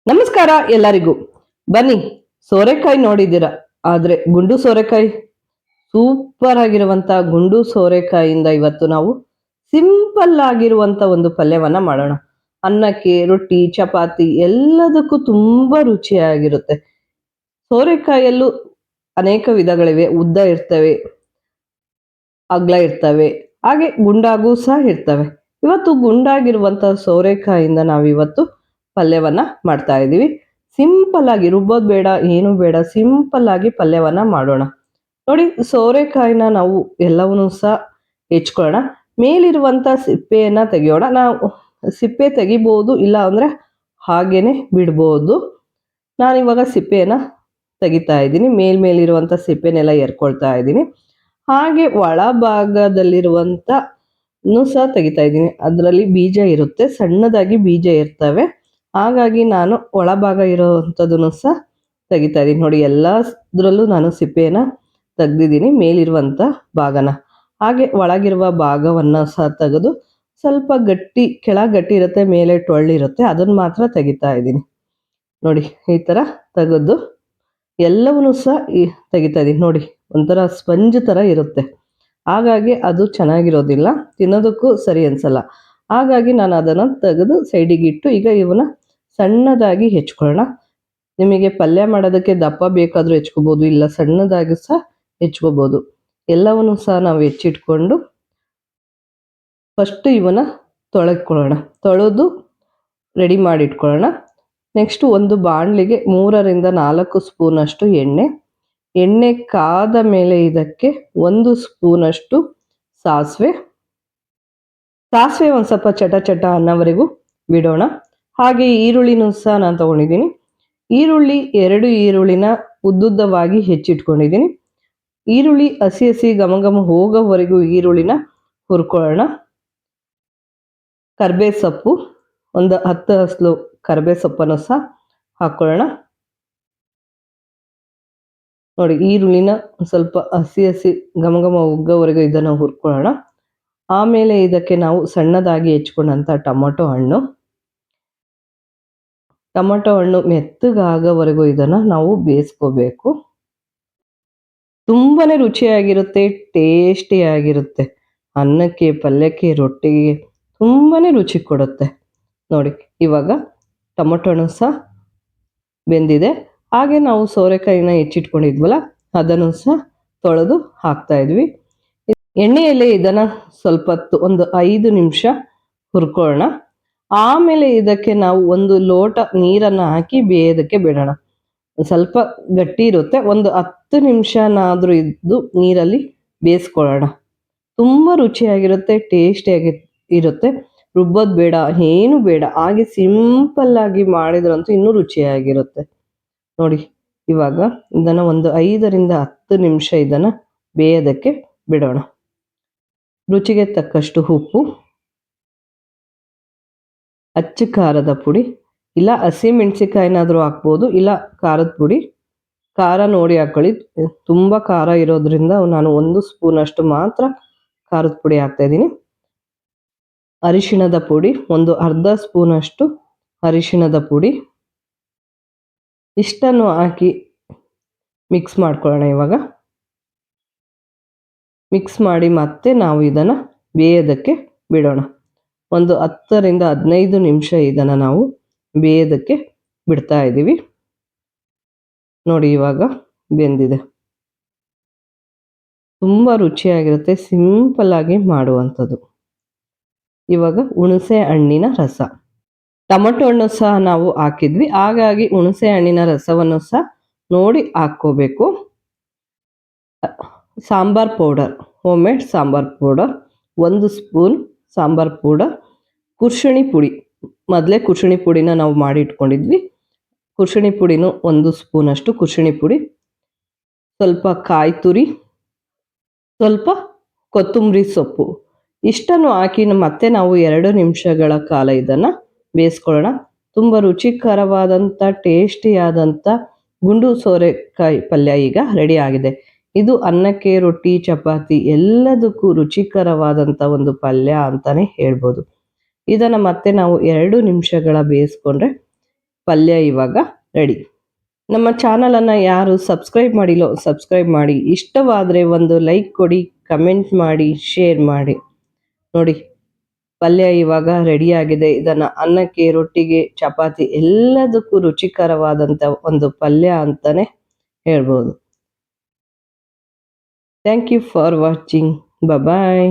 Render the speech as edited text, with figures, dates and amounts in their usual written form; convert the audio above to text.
ನಮಸ್ಕಾರ ಎಲ್ಲರಿಗೂ. ಬನ್ನಿ, ಸೋರೆಕಾಯಿ ನೋಡಿದ್ದೀರಾ, ಆದ್ರೆ ಗುಂಡು ಸೋರೆಕಾಯಿ ಸೂಪರ್ ಆಗಿರುವಂತ ಗುಂಡು ಸೋರೆಕಾಯಿಯಿಂದ ಇವತ್ತು ನಾವು ಸಿಂಪಲ್ ಆಗಿರುವಂತ ಒಂದು ಪಲ್ಯವನ್ನ ಮಾಡೋಣ. ಅನ್ನಕ್ಕೆ, ರೊಟ್ಟಿ, ಚಪಾತಿ ಎಲ್ಲದಕ್ಕೂ ತುಂಬಾ ರುಚಿಯಾಗಿರುತ್ತೆ. ಸೋರೆಕಾಯಲ್ಲೂ ಅನೇಕ ವಿಧಗಳಿವೆ. ಉದ್ದ ಇರ್ತವೆ, ಅಗ್ಲ ಇರ್ತವೆ, ಹಾಗೆ ಗುಂಡಾಗೂ ಸಹ ಇರ್ತವೆ. ಇವತ್ತು ಗುಂಡಾಗಿರುವಂತ ಸೋರೆಕಾಯಿಂದ ನಾವಿವತ್ತು ಪಲ್ಯವನ್ನ ಮಾಡ್ತಾ ಇದ್ದೀವಿ. ಸಿಂಪಲ್ ಆಗಿ, ರುಬ್ಬೋದು ಬೇಡ, ಏನು ಬೇಡ, ಸಿಂಪಲ್ ಆಗಿ ಪಲ್ಯವನ್ನ ಮಾಡೋಣ. ನೋಡಿ, ಸೋರೆಕಾಯಿನ ನಾವು ಎಲ್ಲವನ್ನೂ ಸಹ ಹೆಚ್ಕೊಳ್ಳೋಣ. ಮೇಲಿರುವಂತ ಸಿಪ್ಪೆಯನ್ನ ತೆಗಿಯೋಣ. ನಾವು ಸಿಪ್ಪೆ ತೆಗಿಬಹುದು, ಇಲ್ಲ ಅಂದ್ರೆ ಹಾಗೇನೆ ಬಿಡ್ಬೋದು. ನಾನಿವಾಗ ಸಿಪ್ಪೆಯನ್ನ ತೆಗಿತಾ ಇದ್ದೀನಿ. ಮೇಲಿರುವಂತ ಸಿಪ್ಪೆನೆಲ್ಲ ಎರ್ಕೊಳ್ತಾ ಇದ್ದೀನಿ. ಹಾಗೆ ಒಳ ಭಾಗದಲ್ಲಿರುವಂತ ಸಹ ತೆಗಿತಾ ಇದ್ದೀನಿ. ಅದರಲ್ಲಿ ಬೀಜ ಇರುತ್ತೆ, ಸಣ್ಣದಾಗಿ ಬೀಜ ಇರ್ತವೆ. ಹಾಗಾಗಿ ನಾನು ಒಳಭಾಗ ಇರೋವಂಥದ್ದನ್ನು ಸಹ ತೆಗಿತಾ ಇದ್ದೀನಿ. ನೋಡಿ, ಎಲ್ಲದ್ರಲ್ಲೂ ನಾನು ಸಿಪ್ಪೆನ ತೆಗ್ದಿದ್ದೀನಿ, ಮೇಲಿರುವಂಥ ಭಾಗನ. ಹಾಗೆ ಒಳಗಿರುವ ಭಾಗವನ್ನು ಸಹ ತೆಗೆದು, ಸ್ವಲ್ಪ ಗಟ್ಟಿ, ಕೆಳಗೆ ಗಟ್ಟಿ ಇರುತ್ತೆ, ಮೇಲೆ ಟೊಳ್ಳಿರುತ್ತೆ, ಅದನ್ನು ಮಾತ್ರ ತೆಗಿತಾ ಇದ್ದೀನಿ. ನೋಡಿ, ಈ ಥರ ತೆಗೆದು ಎಲ್ಲವನ್ನೂ ಸಹ ತೆಗಿತಾ ಇದ್ದೀನಿ. ನೋಡಿ, ಒಂಥರ ಸ್ಪಂಜ್ ಥರ ಇರುತ್ತೆ. ಹಾಗಾಗಿ ಅದು ಚೆನ್ನಾಗಿರೋದಿಲ್ಲ, ತಿನ್ನೋದಕ್ಕೂ ಸರಿ ಅನ್ಸಲ್ಲ. ಹಾಗಾಗಿ ನಾನು ಅದನ್ನು ತೆಗೆದು ಸೈಡಿಗೆ ಇಟ್ಟು ಈಗ ಇವನ್ನ ಸಣ್ಣದಾಗಿ ಹೆಚ್ಕೊಳ್ಳೋಣ. ನಿಮಗೆ ಪಲ್ಯ ಮಾಡೋದಕ್ಕೆ ದಪ್ಪ ಬೇಕಾದರೂ ಹೆಚ್ಕೋಬೋದು, ಇಲ್ಲ ಸಣ್ಣದಾಗಿ ಸಹ ಹೆಚ್ಕೋಬೋದು. ಎಲ್ಲವನ್ನು ಸಹ ನಾವು ಹೆಚ್ಚಿಟ್ಕೊಂಡು ಫಸ್ಟ್ ಇವನ್ನ ತೊಳೆದ್ಕೊಳ್ಳೋಣ. ತೊಳೆದು ರೆಡಿ ಮಾಡಿ ಇಟ್ಕೊಳ್ಳೋಣ. ನೆಕ್ಸ್ಟ್ ಒಂದು ಬಾಣಲಿಗೆ 3ರಿಂದ 4 ಸ್ಪೂನಷ್ಟು ಎಣ್ಣೆ ಕಾದ ಮೇಲೆ ಇದಕ್ಕೆ 1 ಸ್ಪೂನಷ್ಟು ಸಾಸಿವೆ ಒಂದು ಸ್ವಲ್ಪ ಚಟ ಅನ್ನೋವರೆಗೂ ಬಿಡೋಣ. ಹಾಗೆ ಈರುಳ್ಳಿನೂ ಸಹ ನಾನು ತಗೊಂಡಿದ್ದೀನಿ. ಈರುಳ್ಳಿ 2 ಈರುಳ್ಳಿನ ಉದ್ದುದ್ದವಾಗಿ ಹೆಚ್ಚಿಟ್ಕೊಂಡಿದ್ದೀನಿ. ಈರುಳ್ಳಿ ಹಸಿ ಘಮ ಹೋಗೋವರೆಗೂ ಈರುಳ್ಳಿನ ಹುರ್ಕೊಳ್ಳೋಣ. ಕರ್ಬೇ ಸೊಪ್ಪು ಒಂದು 10 ಹಸ್ಲು ಕರ್ಬೇ ಸೊಪ್ಪನ್ನು ಸಹ ಹಾಕ್ಕೊಳ್ಳೋಣ. ನೋಡಿ, ಈರುಳ್ಳಿನ ಸ್ವಲ್ಪ ಹಸಿ ಘಮ ಹೋಗೋವರೆಗೂ ಇದನ್ನು ಹುರ್ಕೊಳ್ಳೋಣ. ಆಮೇಲೆ ಇದಕ್ಕೆ ನಾವು ಸಣ್ಣದಾಗಿ ಹೆಚ್ಕೊಂಡಂಥ ಟೊಮೊಟೊ ಹಣ್ಣು ಮೆತ್ತಗಾಗೋವರೆಗೂ ಇದನ್ನು ನಾವು ಬೇಯಿಸ್ಕೋಬೇಕು. ತುಂಬಾನೇ ರುಚಿಯಾಗಿರುತ್ತೆ, ಟೇಸ್ಟಿಯಾಗಿರುತ್ತೆ. ಅನ್ನಕ್ಕೆ, ಪಲ್ಯಕ್ಕೆ, ರೊಟ್ಟಿಗೆ ತುಂಬಾನೇ ರುಚಿ ಕೊಡುತ್ತೆ. ನೋಡಿ, ಇವಾಗ ಟೊಮೊಟೊ ಹಣ್ಣು ಸಹ ಬೆಂದಿದೆ. ಹಾಗೆ ನಾವು ಸೋರೆಕಾಯಿನ ಹೆಚ್ಚಿಟ್ಕೊಂಡಿದ್ವಲ್ಲ, ಅದನ್ನು ಸಹ ತೊಳೆದು ಹಾಕ್ತಾ ಇದ್ವಿ. ಎಣ್ಣೆಯಲ್ಲಿ ಇದನ್ನು ಸ್ವಲ್ಪ ಹೊತ್ತು, ಒಂದು 5 ನಿಮಿಷ ಹುರ್ಕೊಳ್ಳೋಣ. ಆಮೇಲೆ ಇದಕ್ಕೆ ನಾವು 1 ಲೋಟ ನೀರನ್ನು ಹಾಕಿ ಬೇಯೋದಕ್ಕೆ ಬಿಡೋಣ. ಸ್ವಲ್ಪ ಗಟ್ಟಿ ಇರುತ್ತೆ, ಒಂದು 10 ನಿಮಿಷನಾದರೂ ಇದ್ದು ನೀರಲ್ಲಿ ಬೇಯಿಸ್ಕೊಳ್ಳೋಣ. ತುಂಬ ರುಚಿಯಾಗಿರುತ್ತೆ, ಟೇಸ್ಟಿಯಾಗಿ ಇರುತ್ತೆ. ರುಬ್ಬೋದು ಬೇಡ, ಏನು ಬೇಡ, ಹಾಗೆ ಸಿಂಪಲ್ ಆಗಿ ಮಾಡಿದ್ರಂತೂ ಇನ್ನೂ ರುಚಿಯಾಗಿರುತ್ತೆ. ನೋಡಿ, ಇವಾಗ ಇದನ್ನು ಒಂದು 5ರಿಂದ 10 ನಿಮಿಷ ಇದನ್ನು ಬೇಯೋದಕ್ಕೆ ಬಿಡೋಣ. ರುಚಿಗೆ ತಕ್ಕಷ್ಟು ಉಪ್ಪು, ಅಚ್ಚ ಖಾರದ ಪುಡಿ, ಇಲ್ಲ ಹಸಿ ಮೆಣಸಿಕಾಯಿನಾದರೂ ಹಾಕ್ಬೋದು, ಇಲ್ಲ ಖಾರದ ಪುಡಿ. ಖಾರ ನೋಡಿ ಹಾಕ್ಕೊಳ್ಳಿ. ತುಂಬ ಖಾರ ಇರೋದ್ರಿಂದ ನಾನು 1 ಸ್ಪೂನಷ್ಟು ಮಾತ್ರ ಖಾರದ ಪುಡಿ ಹಾಕ್ತಾಯಿದ್ದೀನಿ. ಅರಿಶಿಣದ ಪುಡಿ ಒಂದು ಅರ್ಧ ಸ್ಪೂನಷ್ಟು ಅರಿಶಿಣದ ಪುಡಿ. ಇಷ್ಟನ್ನು ಹಾಕಿ ಮಿಕ್ಸ್ ಮಾಡ್ಕೊಳ್ಳೋಣ. ಇವಾಗ ಮಿಕ್ಸ್ ಮಾಡಿ ಮತ್ತೆ ನಾವು ಇದನ್ನು ಬೇಯೋದಕ್ಕೆ ಬಿಡೋಣ. ಒಂದು 10ರಿಂದ 15 ನಿಮಿಷ ಇದನ್ನು ನಾವು ಬೇಯೋದಕ್ಕೆ ಬಿಡ್ತಾ ಇದ್ದೀವಿ. ನೋಡಿ, ಇವಾಗ ಬೆಂದಿದೆ. ತುಂಬ ರುಚಿಯಾಗಿರುತ್ತೆ, ಸಿಂಪಲ್ ಆಗಿ ಮಾಡುವಂಥದ್ದು. ಇವಾಗ ಹುಣಸೆ ಹಣ್ಣಿನ ರಸ, ಟೊಮೊಟೊ ಹಣ್ಣು ಸಹ ನಾವು ಹಾಕಿದ್ವಿ, ಹಾಗಾಗಿ ಹುಣಸೆ ಹಣ್ಣಿನ ರಸವನ್ನು ಸಹ ನೋಡಿ ಹಾಕ್ಕೋಬೇಕು. Sambar powder, homemade sambar powder 1 spoon sambar powder. ಕುರ್ಷಣಿ ಪುಡಿ, ಮೊದಲೇ ಕುರ್ಷಣಿ ಪುಡಿನ ನಾವು ಮಾಡಿ ಇಟ್ಕೊಂಡಿದ್ವಿ. ಕುರ್ಷಣಿ ಪುಡಿನೂ 1 ಸ್ಪೂನಷ್ಟು ಕುರ್ಷಣಿ ಪುಡಿ. ಸ್ವಲ್ಪ ಕಾಯಿ ತುರಿ, ಸ್ವಲ್ಪ ಕೊತ್ತಂಬರಿ ಸೊಪ್ಪು. ಇಷ್ಟನ್ನು ಹಾಕಿ ಮತ್ತೆ ನಾವು 2 ನಿಮಿಷಗಳ ಕಾಲ ಇದನ್ನು ಬೇಯಿಸ್ಕೊಳ್ಳೋಣ. ತುಂಬ ರುಚಿಕರವಾದಂಥ, ಟೇಸ್ಟಿಯಾದಂಥ ಗುಂಡು ಸೋರೆಕಾಯಿ ಪಲ್ಯ ಈಗ ರೆಡಿ ಆಗಿದೆ. ಇದು ಅನ್ನಕ್ಕೆ, ರೊಟ್ಟಿ, ಚಪಾತಿ ಎಲ್ಲದಕ್ಕೂ ರುಚಿಕರವಾದಂಥ ಒಂದು ಪಲ್ಯ ಅಂತಲೇ ಹೇಳ್ಬೋದು. ಇದನ್ನು ಮತ್ತೆ ನಾವು 2 ನಿಮಿಷಗಳ ಬೇಯಿಸ್ಕೊಂಡ್ರೆ ಪಲ್ಯ ಇವಾಗ ರೆಡಿ. ನಮ್ಮ ಚಾನಲನ್ನು ಯಾರು ಸಬ್ಸ್ಕ್ರೈಬ್ ಮಾಡಿಲ್ಲೋ ಸಬ್ಸ್ಕ್ರೈಬ್ ಮಾಡಿ, ಇಷ್ಟವಾದರೆ ಒಂದು ಲೈಕ್ ಕೊಡಿ, ಕಮೆಂಟ್ ಮಾಡಿ, ಶೇರ್ ಮಾಡಿ. ನೋಡಿ, ಪಲ್ಯ ಇವಾಗ ರೆಡಿಯಾಗಿದೆ. ಇದನ್ನು ಅನ್ನಕ್ಕೆ, ರೊಟ್ಟಿಗೆ, ಚಪಾತಿ ಎಲ್ಲದಕ್ಕೂ ರುಚಿಕರವಾದಂಥ ಒಂದು ಪಲ್ಯ ಅಂತಲೇ ಹೇಳ್ಬೋದು. Thank you for watching. Bye.